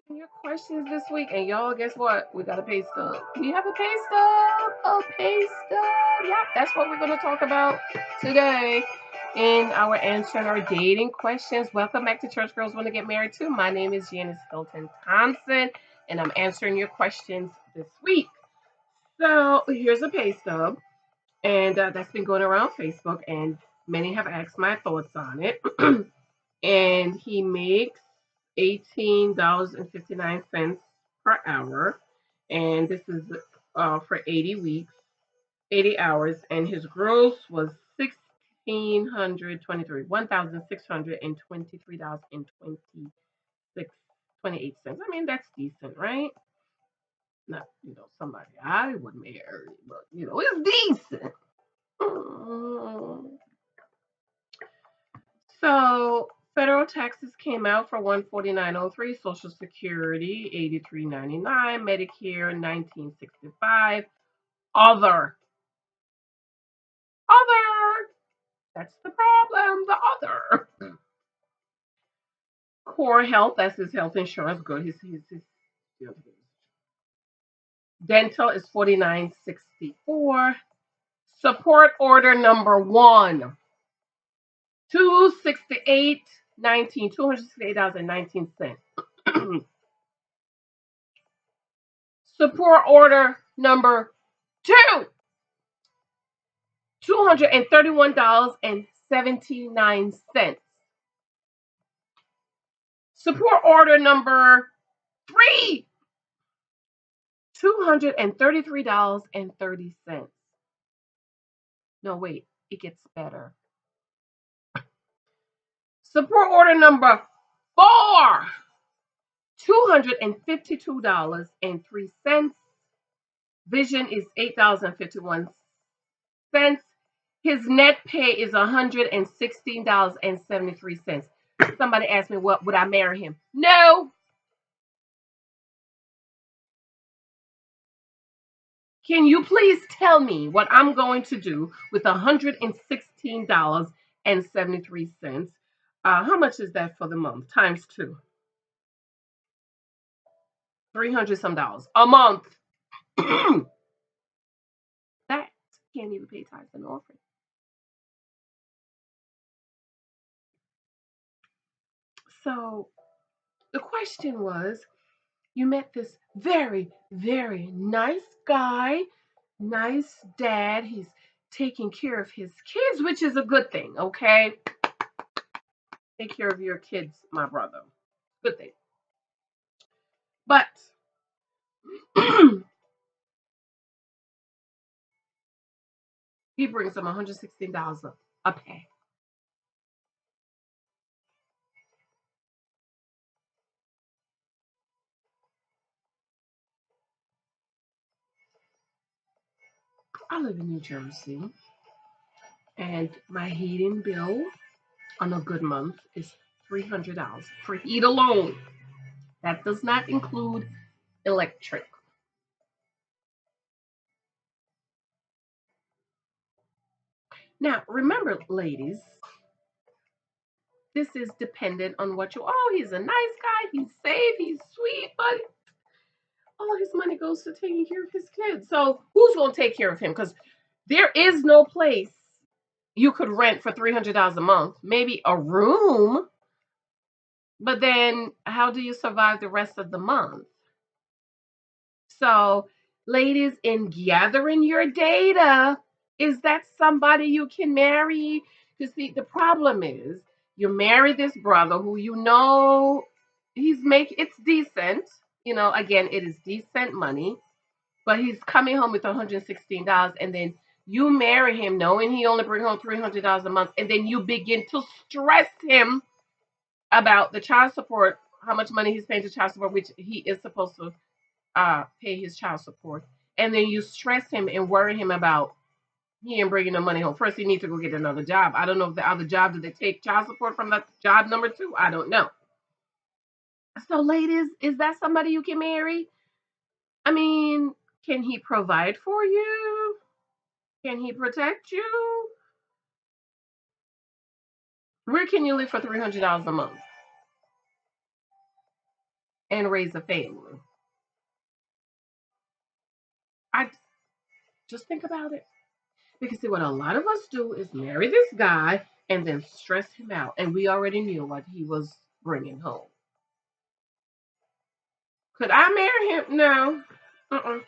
Your questions this week, and y'all, guess what? We got a pay stub. We have a pay stub. A pay stub. Yep, that's what we're going to talk about today in our answering our dating questions. Welcome back to Church Girls Want to Get Married Too. My name is Janice Hilton Thompson, and I'm answering your questions this week. So here's a pay stub, and that's been going around Facebook, and many have asked my thoughts on it. And he makes $18.59 per hour, and this is for 80 weeks, 80 hours, and his gross was 1,623, $1,623 and 28 cents. I mean, that's decent, right? Not, somebody I would marry, but it's decent. Mm. So federal taxes came out for 149.03, Social Security 83.99, Medicare 19.65, other. That's the problem. The other. Core Health, that's his health insurance. Good. His dental is 49.64. Support order number one, 268.19, $268.19. Support order number two, $231.79. Support order number three, $233.30. No, wait, it gets better. Support order number four, $252.03. Vision is $8.51. His net pay is $116.73. Somebody asked me, what would I marry him? No. Can you please tell me what I'm going to do with $116.73? How much is that for the month? Times two. 300 some dollars a month. That can't even pay tithes and offering. So the question was, you met this very, very nice guy, nice dad. He's taking care of his kids, which is a good thing, okay? Take care of your kids, my brother. Good thing. But he brings them $116 a pay. I live in New Jersey, and my heating bill on a good month is $300 for heat alone. That does not include electric. Now, remember, ladies, this is dependent on what you. Oh, he's a nice guy. He's safe. He's sweet, but all his money goes to taking care of his kids. So who's going to take care of him? Because there is no place you could rent for $300 a month. Maybe a room, but then how do you survive the rest of the month? So, ladies, in gathering your data, is that somebody you can marry? Because the problem is you marry this brother who he's making it's decent. Again, it is decent money, but he's coming home with $116, and then you marry him knowing he only brings home $300 a month, and then you begin to stress him about the child support, how much money he's paying to child support, which he is supposed to pay his child support, and then you stress him and worry him about he ain't bringing the money home. First, he needs to go get another job. I don't know if the other job did they take child support from that job number two. I don't know. So, ladies, is that somebody you can marry? I mean, can he provide for you? Can he protect you? Where can you live for $300 a month? and raise a family. I just think about it. Because see, what a lot of us do is marry this guy and then stress him out, and we already knew what he was bringing home. Could I marry him? No. Uh-uh.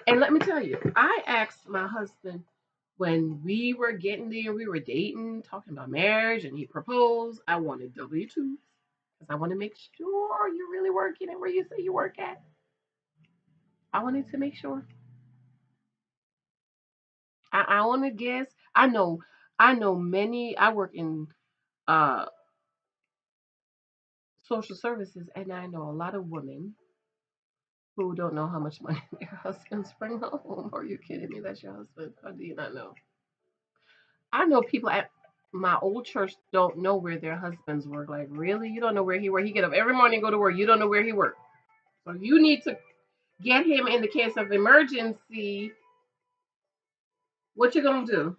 And let me tell you, I asked my husband when we were getting there, we were dating, talking about marriage, and he proposed. I wanted W-2s because I want to make sure you're really working at where you say you work at. I wanted to make sure. I want to guess. I know many. I work in uh social services, and I know a lot of women who don't know how much money their husbands bring home. Are you kidding me? That's your husband? How do you not know? I know people at my old church don't know where their husbands work. Like, really? You don't know where he work? He get up every morning and go to work. You don't know where he work. So you need to get him in the case of emergency. What you gonna do?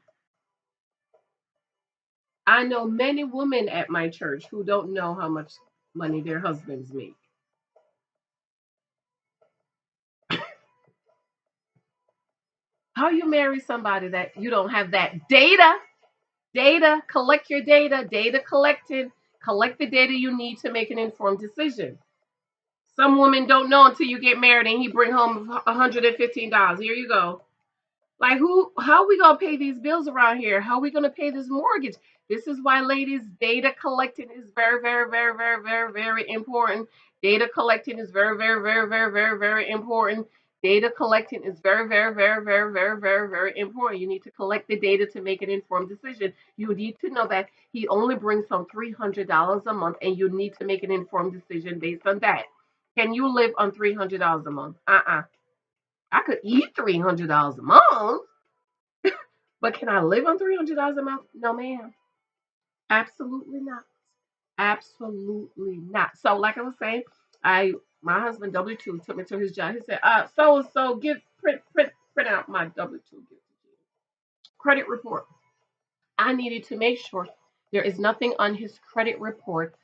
I know many women at my church who don't know how much money their husbands make. How you marry somebody that you don't have that data? Data, collect your data, data collected, collect the data you need to make an informed decision. Some women don't know until you get married and he bring home $115. Here you go. Like who how are we gonna pay these bills around here? How are we gonna pay this mortgage? This is why ladies data collecting is very, very, very, very, very, very important. Data collecting is very, very, very, very, very, very important. Data collecting is very, very, very, very, very, very, very important. You need to collect the data to make an informed decision. You need to know that he only brings home $300 a month, and you need to make an informed decision based on that. Can you live on $300 a month? I could eat $300 a month, but can I live on $300 a month? No, ma'am. Absolutely not. Absolutely not. So, like I was saying, I my husband W-2 took me to his job. He said, so and so, give print out my W-2 credit report. I needed to make sure there is nothing on his credit report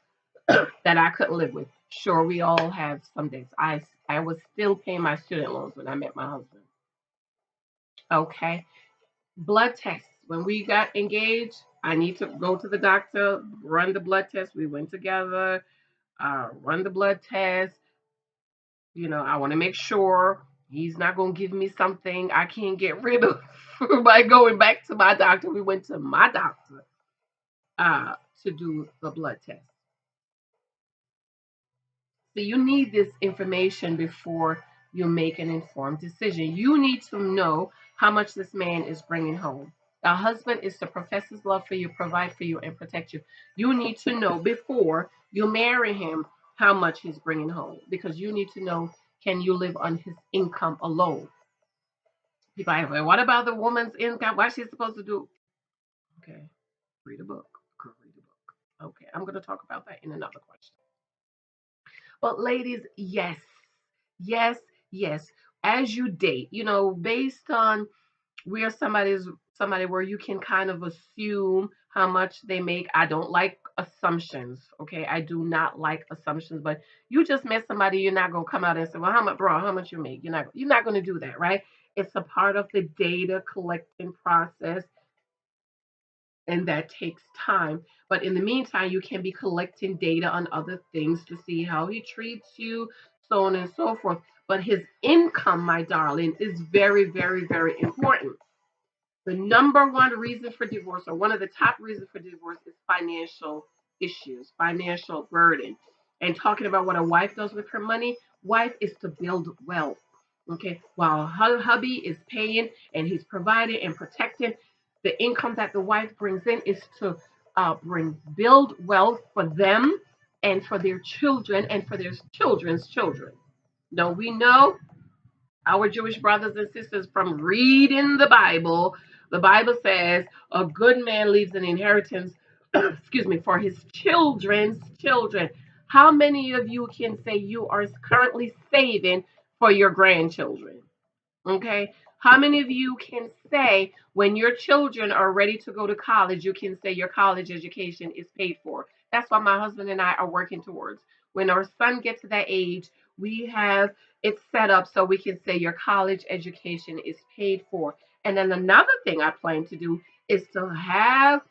that I couldn't live with. Sure, we all have some days. I was still paying my student loans when I met my husband. Okay. Blood tests. When we got engaged, I need to go to the doctor, run the blood test. We went together, run the blood test. I want to make sure he's not going to give me something I can't get rid of by going back to my doctor. We went to my doctor uh, to do the blood test. So you need this information before you make an informed decision. You need to know how much this man is bringing home. A husband is to profess his love for you, provide for you, and protect you. You need to know before you marry him how much he's bringing home because you need to know, can you live on his income alone? People are like, what about the woman's income? What's she supposed to do? Okay, read a book. Read a book. Okay, I'm going to talk about that in another question. But ladies, yes, yes, yes. As you date, based on where somebody where you can kind of assume how much they make. I don't like assumptions. Okay. I do not like assumptions, but you just met somebody, you're not gonna come out and say, well, how much bro, how much you make? You're not gonna do that, right? It's a part of the data collecting process and that takes time. But in the meantime, you can be collecting data on other things to see how he treats you, so on and so forth. But his income, my darling, is very, very, very important. The number one reason for divorce, or one of the top reasons for divorce, is financial issues, financial burden. And talking about what a wife does with her money, wife is to build wealth. Okay, while her hubby is paying and he's providing and protecting, the income that the wife brings in is to build wealth for them and for their children and for their children's children. No, we know our Jewish brothers and sisters from reading the Bible. The Bible says a good man leaves an inheritance, excuse me, for his children's children. How many of you can say you are currently saving for your grandchildren? Okay. How many of you can say when your children are ready to go to college, you can say your college education is paid for? That's what my husband and I are working towards. when our son gets to that age, we have it set up so we can say your college education is paid for. And then another thing I plan to do is to have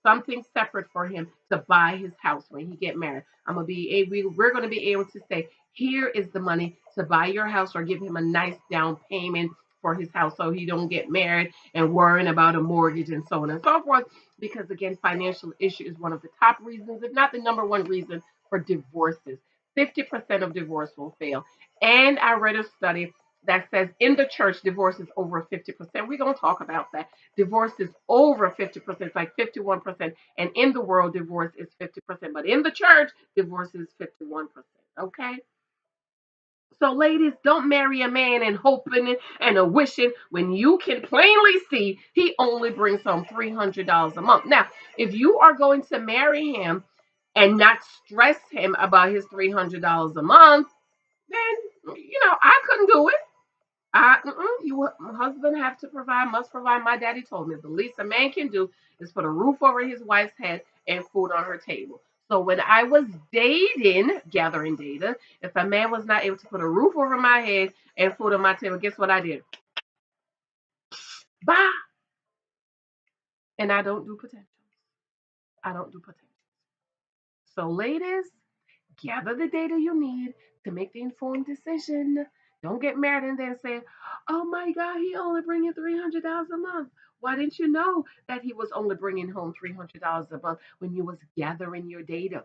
something separate for him to buy his house when he get married. We're gonna be able to say, here is the money to buy your house or give him a nice down payment for his house so he don't get married and worrying about a mortgage and so on and so forth. Because again, financial issue is one of the top reasons, if not the number one reason for divorces. 50% of divorce will fail. And I read a study that says in the church, divorce is over 50%. We're going to talk about that. Divorce is over 50%, it's like 51%. And in the world, divorce is 50%. But in the church, divorce is 51%. Okay? So, ladies, don't marry a man and hoping and a wishing when you can plainly see he only brings home $300 a month. Now, if you are going to marry him and not stress him about his $300 a month, then I couldn't do it. You husband have to provide, must provide. My daddy told me the least a man can do is put a roof over his wife's head and food on her table. So when I was dating, gathering data, if a man was not able to put a roof over my head and food on my table, guess what I did? Bye. And I don't do potentials. I don't do potentials. So ladies, gather the data you need to make the informed decision. Don't get married and then say, "Oh my God, he only bringing $300 a month." Why didn't you know that he was only bringing home $300 a month when you was gathering your data,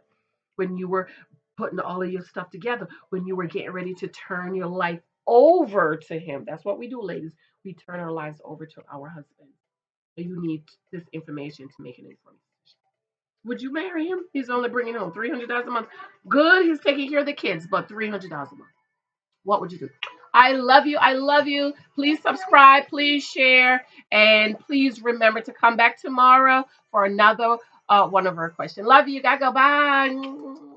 when you were putting all of your stuff together, when you were getting ready to turn your life over to him? That's what we do, ladies. We turn our lives over to our husband. So you need this information to make an informed decision. Would you marry him? He's only bringing home $300 a month. Good, he's taking care of the kids, but $300 a month. What would you do? I love you. I love you. Please subscribe. Please share. And please remember to come back tomorrow for another one of our questions. Love you. Gotta go. Bye.